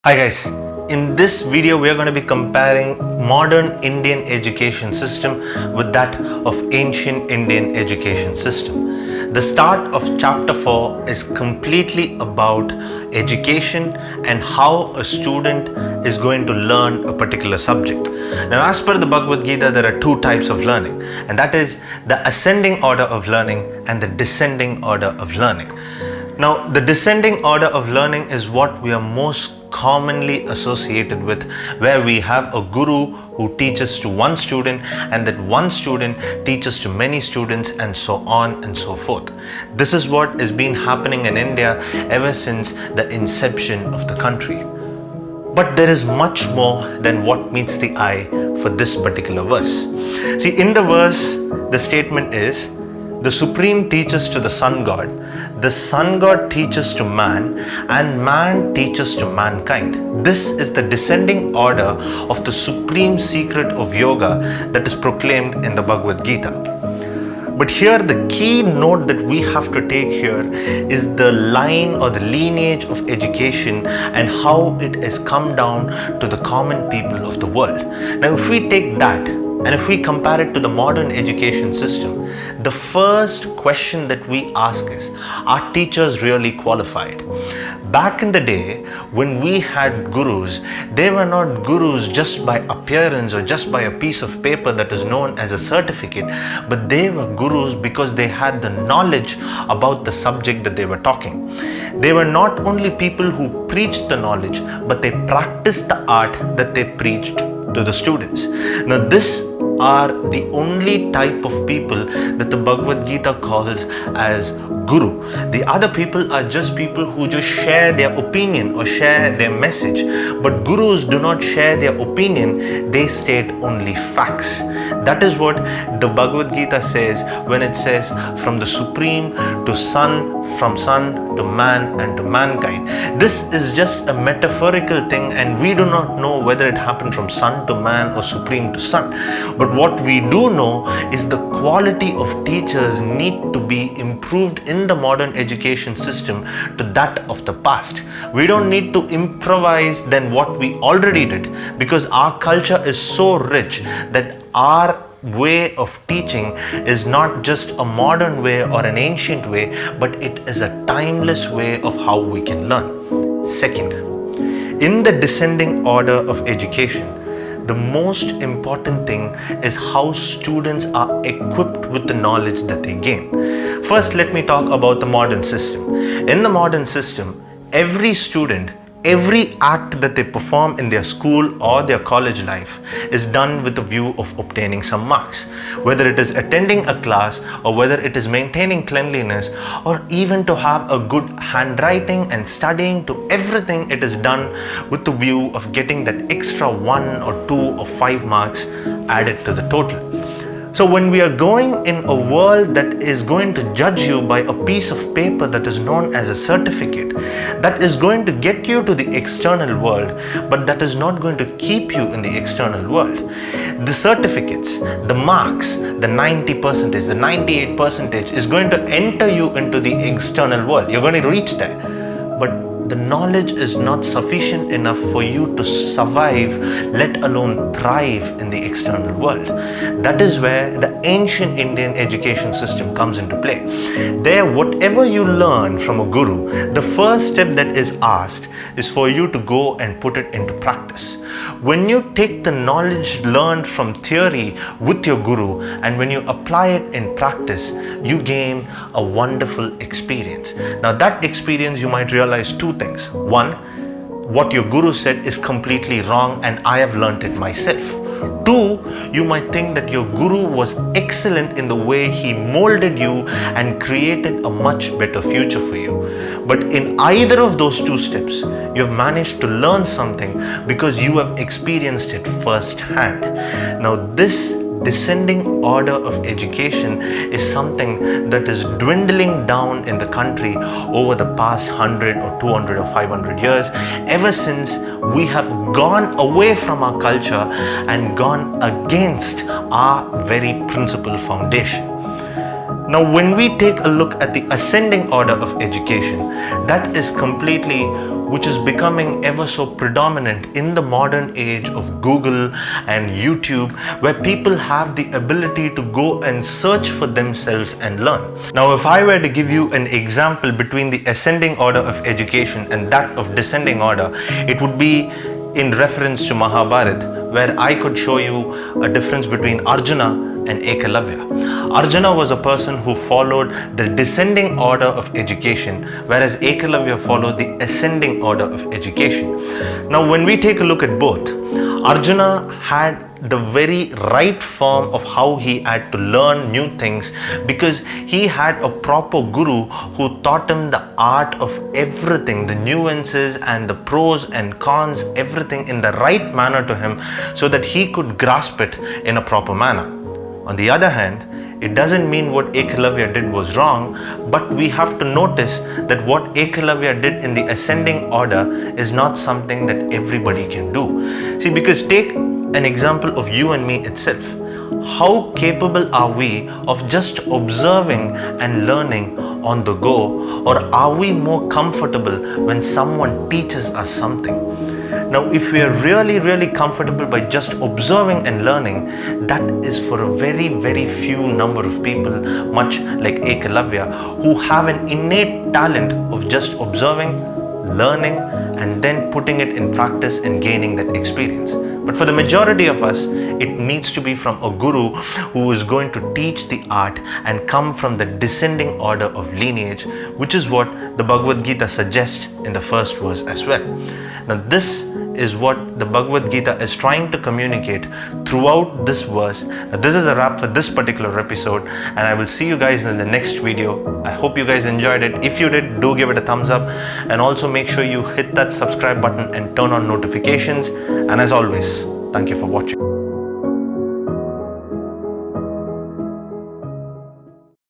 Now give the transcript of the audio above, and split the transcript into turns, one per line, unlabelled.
Hi guys, in this video we are going to be comparing modern Indian education system with that of ancient Indian education system. The start of chapter 4 is completely about education and how a student is going to learn a particular subject. Now, as per the Bhagavad Gita, there are two types of learning, and that is the ascending order of learning and the descending order of learning. Now, the descending order of learning is what we are most commonly associated with, where we have a guru who teaches to one student and that one student teaches to many students and so on and so forth. This is what has been happening in India ever since the inception of the country. But there is much more than what meets the eye for this particular verse. See, in the verse, the statement is, the Supreme teaches to the Sun God, the Sun God teaches to man, and man teaches to mankind. This is the descending order of the supreme secret of yoga that is proclaimed in the Bhagavad Gita. But here the key note that we have to take here is the line or the lineage of education and how it has come down to the common people of the world. Now, if we take that and if we compare it to the modern education system, the first question that we ask is, are teachers really qualified? Back in the day, when we had gurus, they were not gurus just by appearance or just by a piece of paper that is known as a certificate, but they were gurus because they had the knowledge about the subject that they were talking. They were not only people who preached the knowledge, but they practiced the art that they preached to the students. Now, this are the only type of people that the Bhagavad Gita calls as guru. The other people are just people who just share their opinion or share their message. But gurus do not share their opinion, they state only facts. That is what the Bhagavad Gita says when it says from the Supreme to Sun, from Sun to man and to mankind. This is just a metaphorical thing, and we do not know whether it happened from Sun to man or Supreme to Sun. But what we do know is the quality of teachers need to be improved in the modern education system to that of the past. We don't need to improvise than what we already did, because our culture is so rich that our way of teaching is not just a modern way or an ancient way, but it is a timeless way of how we can learn. Second, in the descending order of education, the most important thing is how students are equipped with the knowledge that they gain. First, let me talk about the modern system. In the modern system, every student, every act that they perform in their school or their college life is done with the view of obtaining some marks. Whether it is attending a class or whether it is maintaining cleanliness or even to have a good handwriting and studying, to everything it is done with the view of getting that extra 1 or 2 or 5 marks added to the total. So when we are going in a world that is going to judge you by a piece of paper that is known as a certificate, that is going to get you to the external world, but that is not going to keep you in the external world. The certificates, the marks, the 90%, the 98% is going to enter you into the external world. You're going to reach there. But the knowledge is not sufficient enough for you to survive, let alone thrive in the external world. That is where the ancient Indian education system comes into play. There, whatever you learn from a guru, the first step that is asked is for you to go and put it into practice. When you take the knowledge learned from theory with your guru and when you apply it in practice, you gain a wonderful experience. Now, that experience, you might realize two things. One, what your guru said is completely wrong and I have learned it myself. Two, you might think that your guru was excellent in the way he molded you and created a much better future for you. But in either of those two steps, you have managed to learn something because you have experienced it firsthand. Now, this descending order of education is something that is dwindling down in the country over the past 100 or 200 or 500 years, ever since we have gone away from our culture and gone against our very principal foundation. Now, when we take a look at the ascending order of education, that is completely which is becoming ever so predominant in the modern age of Google and YouTube, where people have the ability to go and search for themselves and learn. Now, if I were to give you an example between the ascending order of education and that of descending order, it would be in reference to Mahabharata, where I could show you a difference between Arjuna and Ekalavya. Arjuna was a person who followed the descending order of education, whereas Ekalavya followed the ascending order of education. Now, when we take a look at both, Arjuna had the very right form of how he had to learn new things, because he had a proper guru who taught him the art of everything, the nuances and the pros and cons, everything in the right manner to him, so that he could grasp it in a proper manner. On the other hand, it doesn't mean what Ekalavya did was wrong, but we have to notice that what Ekalavya did in the ascending order is not something that everybody can do. See, because take an example of you and me itself. How capable are we of just observing and learning on the go, or are we more comfortable when someone teaches us something? Now, if we are really comfortable by just observing and learning, that is for a very few number of people, much like Ekalavya, who have an innate talent of just observing, learning, and then putting it in practice and gaining that experience. But for the majority of us, it needs to be from a guru who is going to teach the art and come from the descending order of lineage, which is what the Bhagavad Gita suggests in the first verse as well. Now, this is what the Bhagavad Gita is trying to communicate throughout this verse. Now, this is a wrap for this particular episode, and I will see you guys in the next video. I hope you guys enjoyed it. If you did, do give it a thumbs up, and also make sure you hit that subscribe button and turn on notifications. And as always, thank you for watching.